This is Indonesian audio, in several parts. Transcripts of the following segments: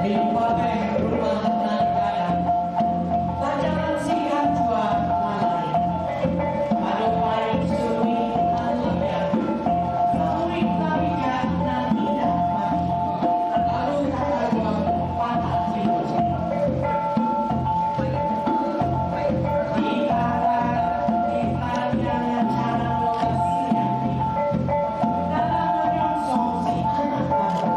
Limpahkan rumah gadang, pajangan sihat jual malai. Pada paling suri anunya, favorit namanya nanti dah mati. Lalu kata jual patah tidur. Dikatakan yang cara lokasinya dalam menyongsong si anak baru.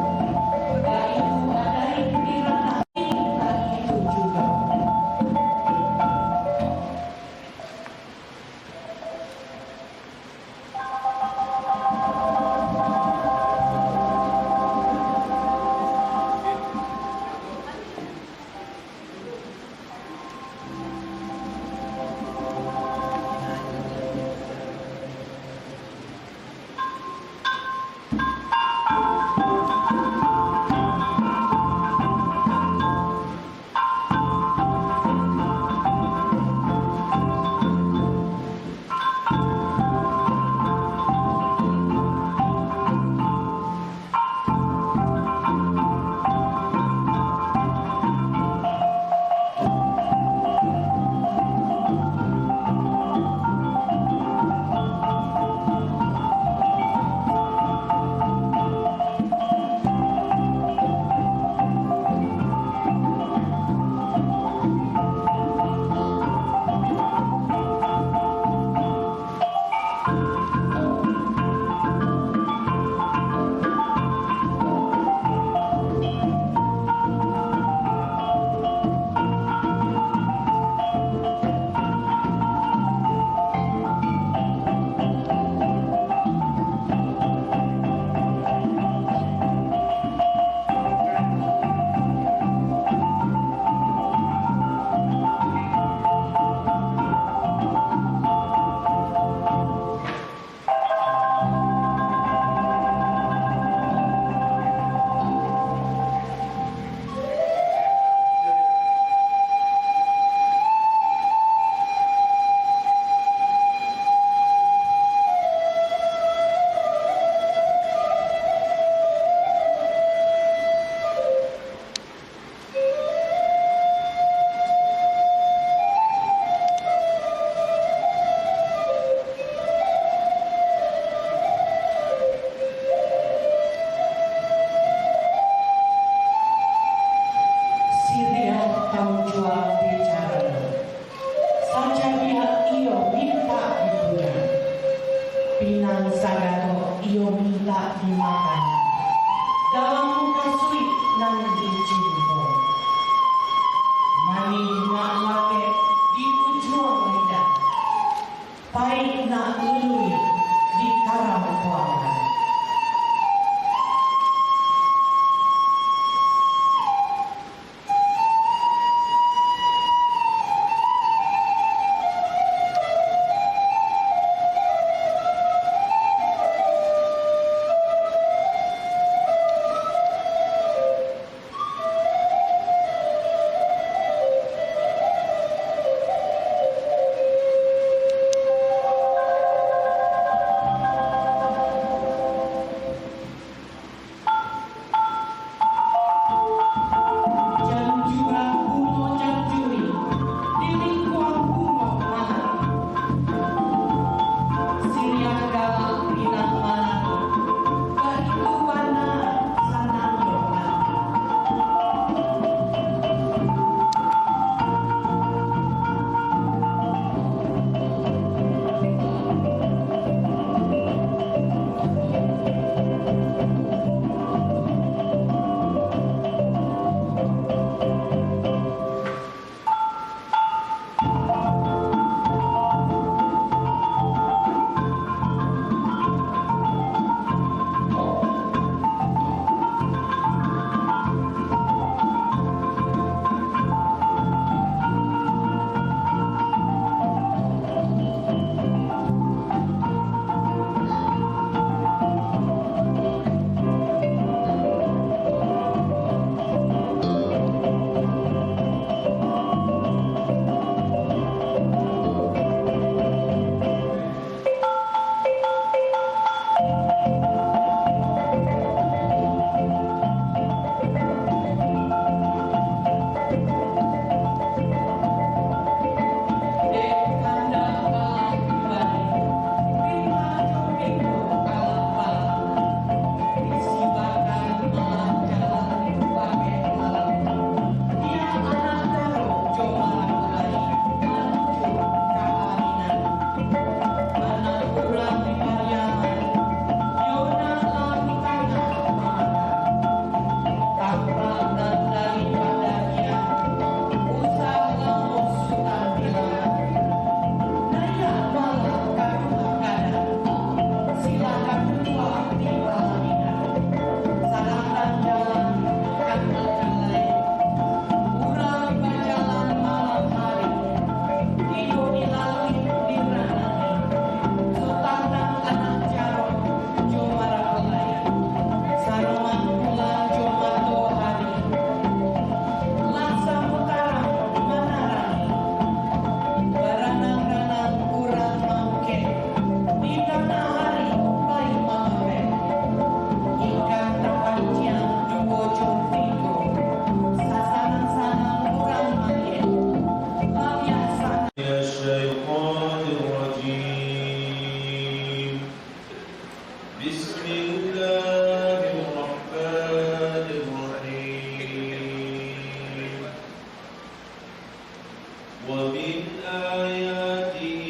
Pinang sagato iyo minta dimakan dalam muka suit nan dicumpo mani nak lake di ujung lidah pahit nak lului di karam kuala. بسم الله الرحمن الرحيم ومن آياته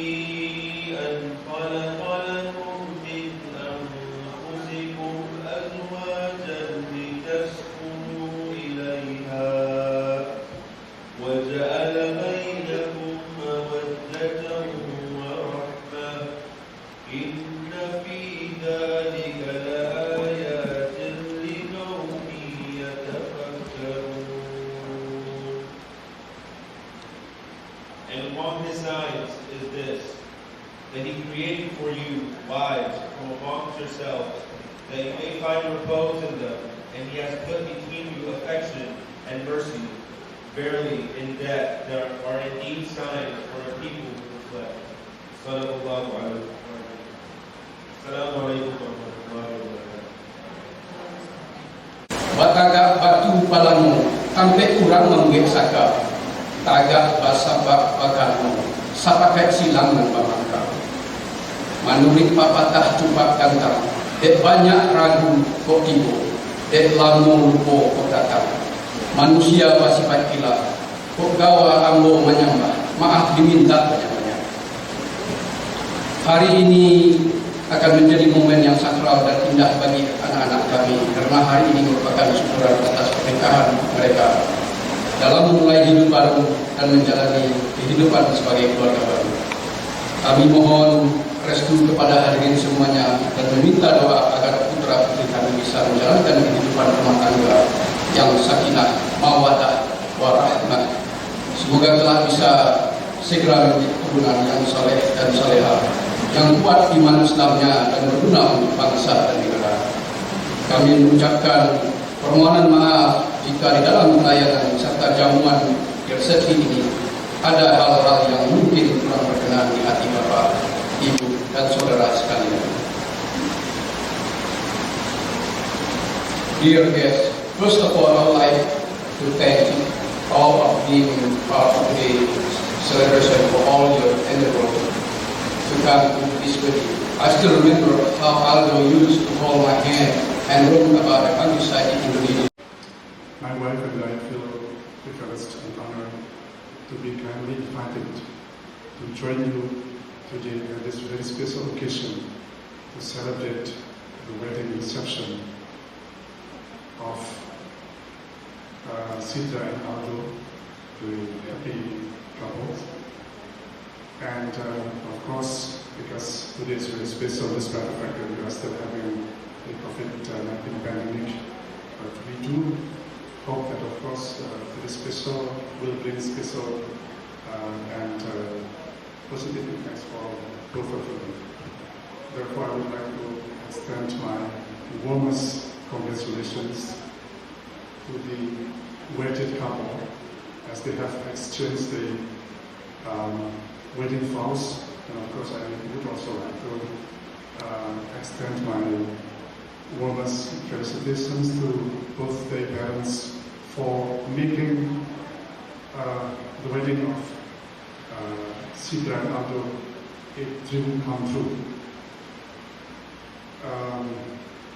أن خلق لكم من أنفسكم أزواجا لتسكنوا إليها وجعل بينكم مودة ورحمة إن في ذلك لآيات لقوم يتفكرون. And among his signs is this, that he created for you wives from amongst yourselves, that you may find repose in them, and he has put between you affection and mercy. Verily, in that there are indeed signs for a people who reflect. Sallallahu alaihi wasallam. Assalamualaikum warahmatullahi wabarakatuh. Batagak batu palamu, sampai kurang membesaka. Tagak basabak pagano, sapakai silang membamaka. Manurik papatah cupak kantang, dek banyak ragu kok tibo, dek lamu lupo kok datang. Manusia pasifat kilat, kok gawa ambo menyembah, maaf diminta banyak-banyak. Hari ini akan menjadi momen yang sakral dan indah bagi anak-anak kami, karena hari ini merupakan syukuran atas pernikahan mereka dalam memulai hidup baru dan menjalani kehidupan sebagai keluarga baru. Kami mohon restu kepada hadirin semuanya dan meminta doa agar putra putri kami bisa menjalankan kehidupan rumah tangga yang sakinah, mawaddah, warahmah. Semoga telah bisa segera menjadi keturunan yang saleh dan salehah, yang kuat iman Islamnya dan berguna untuk bangsa dan negara. Kami mengucapkan permohonan maaf jika di dalam pelayanan serta jamuan resepsi ini ada hal-hal yang mungkin kurang berkenan di hati Bapak, Ibu, dan saudara sekalian. Dear guests, first of all, I would like to thank all of being part of the celebration for all your endeavors to come to this wedding. I still remember how Aldo used to hold my hand and roam about the countryside in Indonesia. My wife and I feel privileged and honored to be kindly invited to join you today at this very special occasion to celebrate the wedding reception of Sidra and Aldo, the happy couple. And of course, because today is very special, despite the fact that we are still having the COVID-19 pandemic, but we do hope that, of course, the special will bring special and positive effects for both of you. Therefore, I would like to extend my warmest congratulations to the wedded couple as they have exchanged the wedding vows. And of course, I would also like to extend my warmest felicitations to both their parents for making the wedding of Sidra and Aldo a dream come true.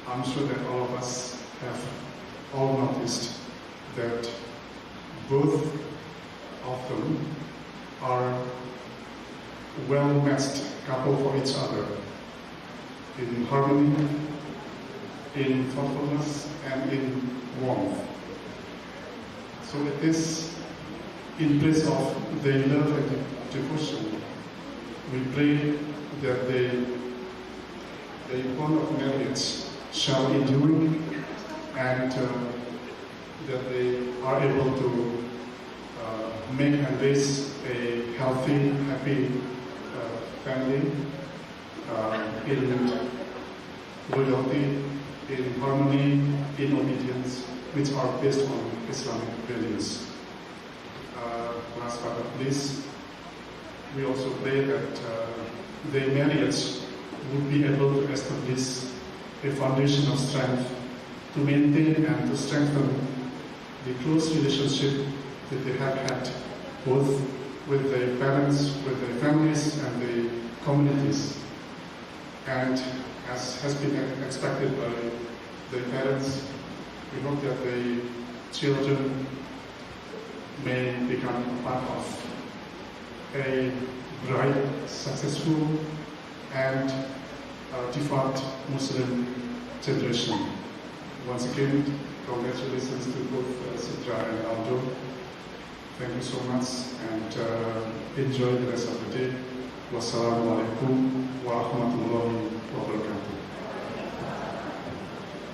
I'm sure that all of us have all noticed that both of them are well-matched couple for each other in harmony, in thoughtfulness, and in warmth. So it is in place of their love and devotion, we pray that the bond of marriage shall endure and that they are able to make and raise a healthy, happy family in loyalty, in harmony, in obedience, which are based on Islamic values. Last but not least, we also pray that their marriage would be able to establish a foundation of strength to maintain and to strengthen the close relationship that they have had both with their parents, with their families, and the communities. And as has been expected by the parents, we hope that the children may become a part of a bright, successful, and devout Muslim generation. Once again, congratulations to both Sidra and Aldo. Thank you so much, and enjoy the rest of the day. Wassalamualaikum warahmatullahi wabarakatuh.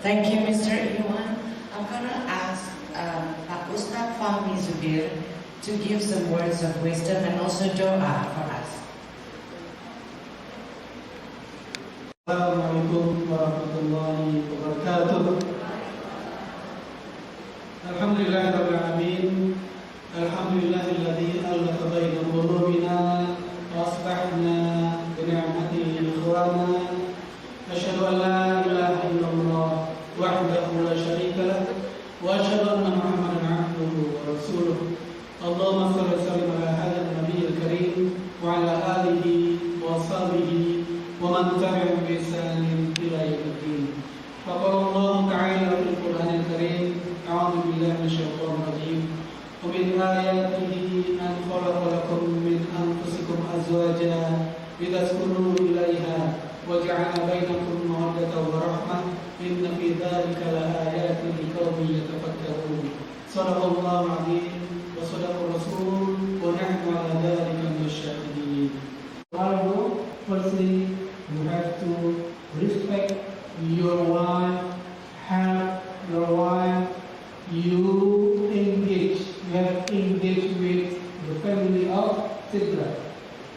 Thank you, Mr. Iwan. I'm going to ask Pak Ustadz Fahmi Zubir to give some words of wisdom and also doa for us. Assalamualaikum warahmatullahi wabarakatuh. Alhamdulillah rabbil alamin. Alhamdulillahilladzi alaqa baina qulubina wa asbahna bi ni'matihi ikhwana. Asyhadu an la ilaha illallah wahdahu la syarika lah wa asyhadu anna Muhammadan abduhu wa rasuluh. Allahumma shalli wa sallim ala hadzal nabiyil karim wa ala alihi wa sahbihi wa man tabi'ahum bi ihsanin ila yaumil. Faqala Allah ta'ala fil Qur'anil karim, a'udzu billahi minasyaitonir rajim. Wa min ayatihi an khalaqa lakum min anfusikum azwajan litaskunu ilaiha wa ja'ala bainakum mawaddatan wa rahmah. Inna fi dzalika laayatin liqaumin yatafakkarun. Shadaqallahul 'azim wa sadaqar rasul wa nahnu 'ala dzalika minasyahidin. Firstly, you have to respect your wife, help your wife, you have engaged with the family of Sidra.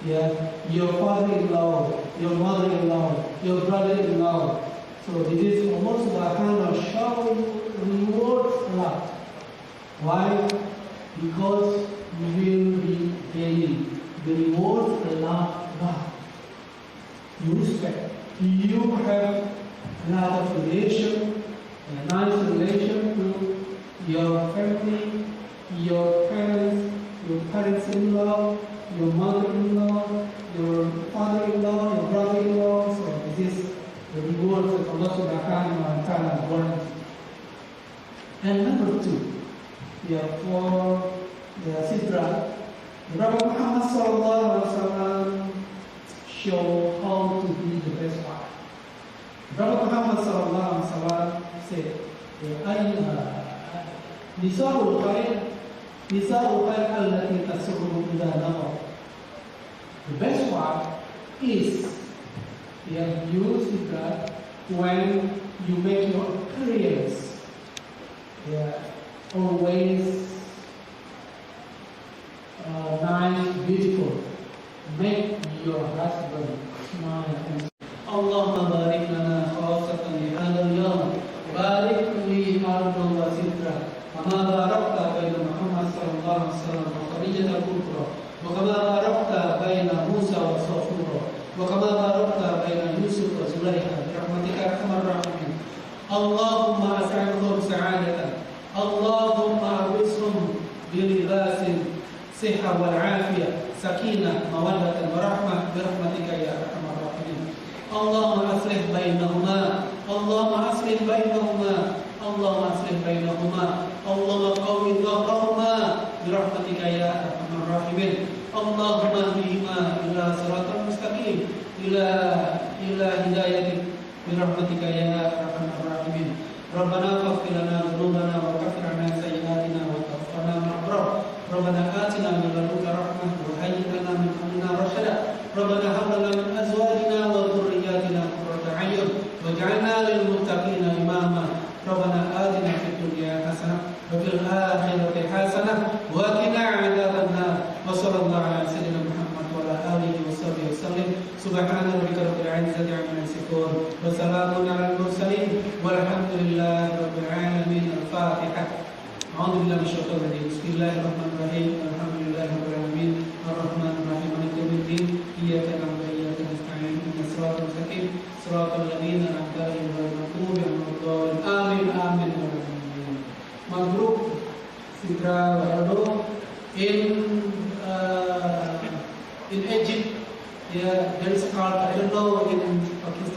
Yeah, your father-in-law, your mother-in-law, your brother-in-law. So this is almost a kind of showing rewards a lot. Why? Because you will be getting the rewards a lot back. You respect. You have a lot of relation, a nice relation to your family, your parents-in-law, your mother-in-law, your father-in-law, your brother-in-law. So this is the rewards that Allah Subhanahu wa Ta'ala warranted. And number two, for the Sidra, the Prophet Muhammad sallallahu alaihi wasallam show how to be the best wife. Prophet Muhammad sallallahu alaihi wasallam said, Nisa'ul khair allati tasurru idha nazar. The best wife is used that when you make your appearance always nice, beautiful. Make your husband smile and Allahumma barik lana khawasatan li hadal yawm. Barik li Aldo Sidra. Kama barakta baina Muhammad sallallahu alaihi wasallam wa Khadijah al-Kubra. Wa kama barakta baina Musa wa Safura. Wa kama barakta baina Yusuf wa Zulaikha. Rahmatika arhamar rahimin. Allahumma as'alhum sa'adatan. Allahumma abishum bilibasin sihha wal afiyah. Sakinah, mawaddah wa rahmah birahmatika ya arhamar rahimin. Allahumma aslih bainahuma, Allahumma aslih bainahuma, Allahumma aslih bainahuma, Allahumma qawwi dhahrahuma birahmatika ya arhamar rahimin. Allahumma hdihima ila siratal mustaqim, ila hidayatik birahmatika ya arhamar rahimin. Rabbana faghfir lana dhunubana wa kaffir 'anna sayyi'atina wa tawaffana ma'al abrar. Rabbana atina min ladunka rahmah wa hayyi lana min amrina rashada. Rabbana hab lana min azwajina wa dhurriyyatina qurrata a'yun waj'alna lil muttaqina imama. Rabbana atina fid dunya hasanah wa fil akhirati hasanah wa qina 'adzaban nar. Wa sallallahu ala sayyidina Muhammad wa ala alihi wa sahbihi wasallam. Subhana rabbika rabbil 'izzati 'amma yasifun wa salamun 'alal mursalin walhamdulillahi rabbil 'alamin. Al-Fatihah. أعوذ بالله من الشيطان الرجيم. بسم الله الرحمن الرحيم. الحمد لله رب العالمين الرحمن الرحيم مالك يوم الدين إياك نعبد وإياك نستعين اهدنا الصراط المستقيم صراط الذين أنعمت عليهم غير المغضوب عليهم ولا الضالين آمين آمين يا رب العالمين. Maghrub Sidra Ahmed in Egypt. There is called, I don't know in Pakistan.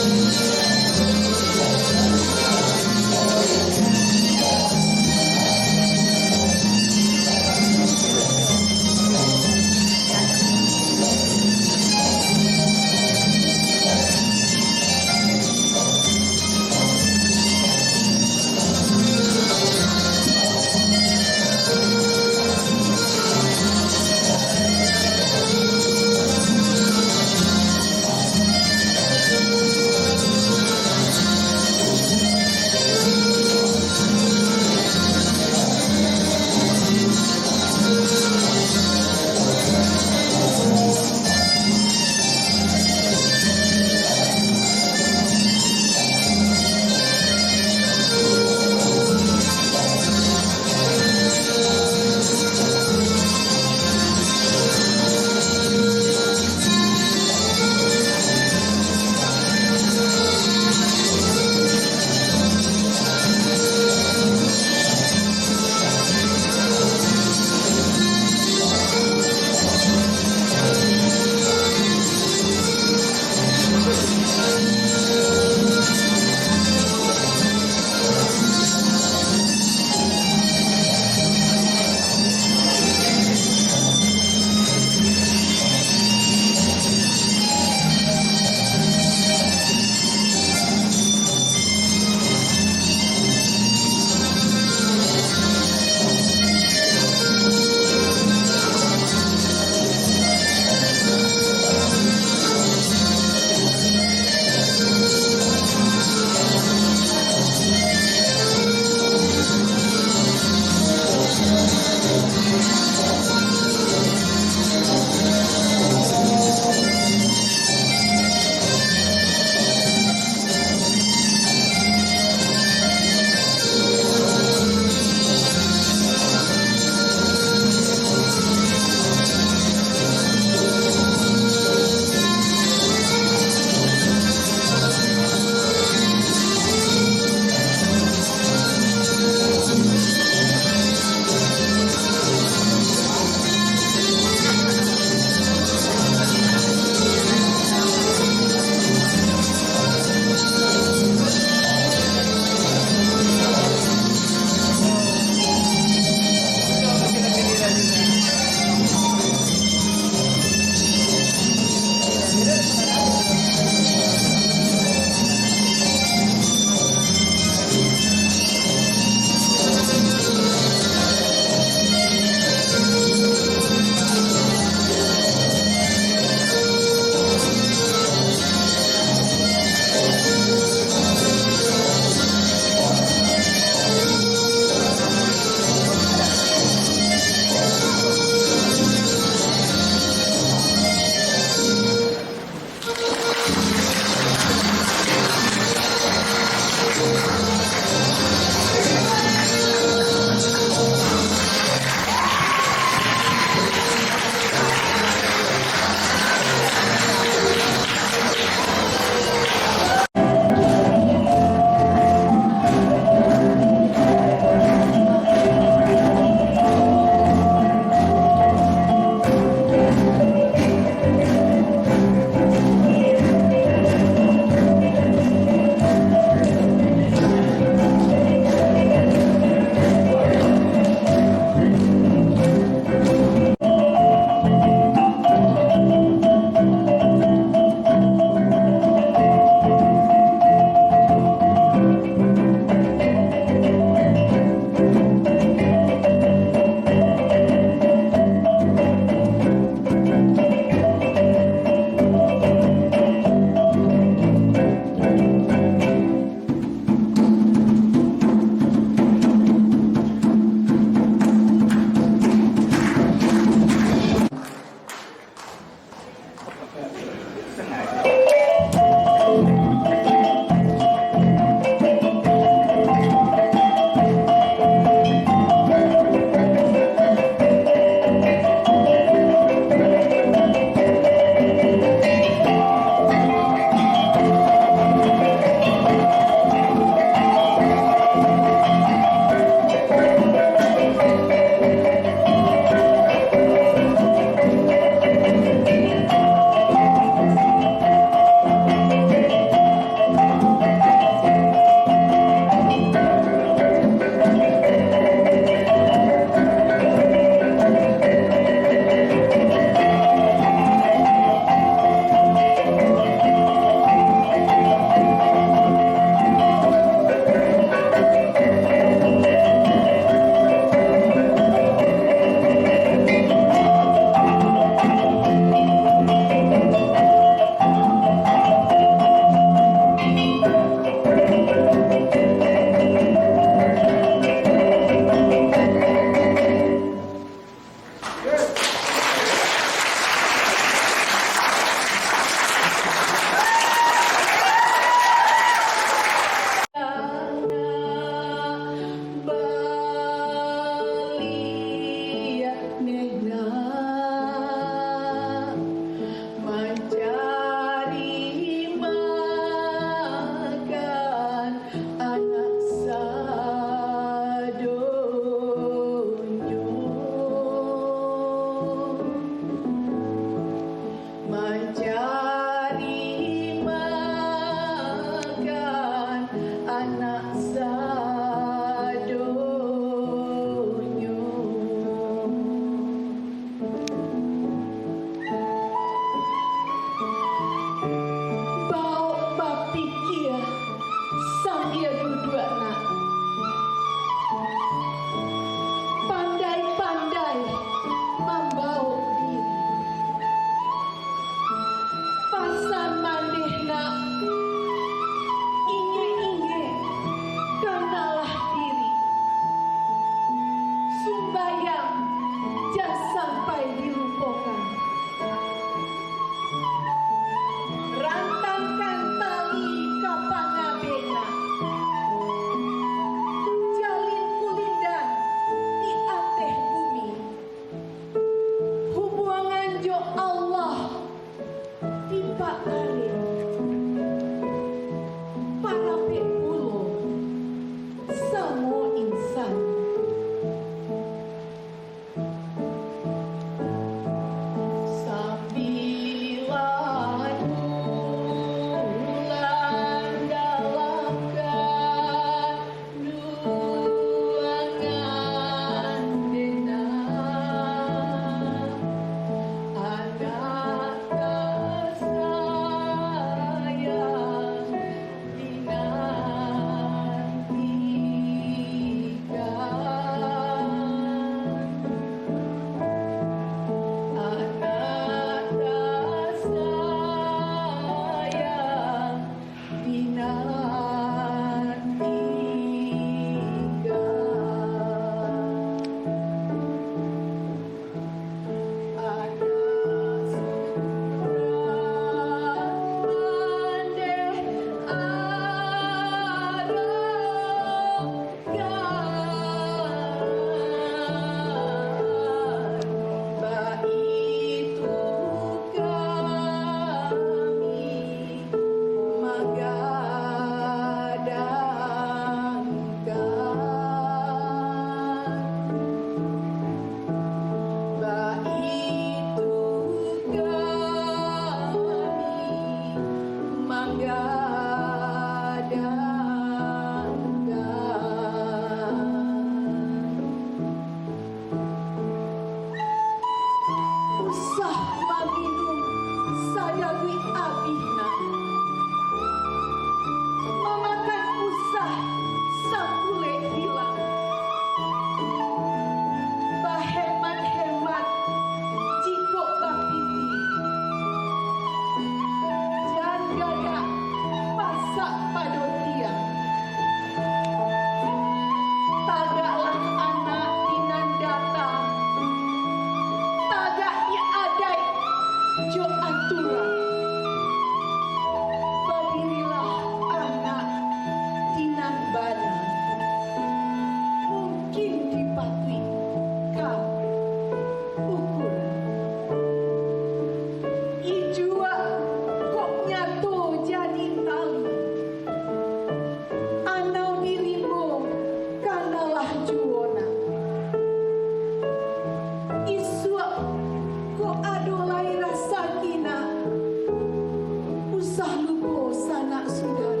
Usah lupa sanak saudara.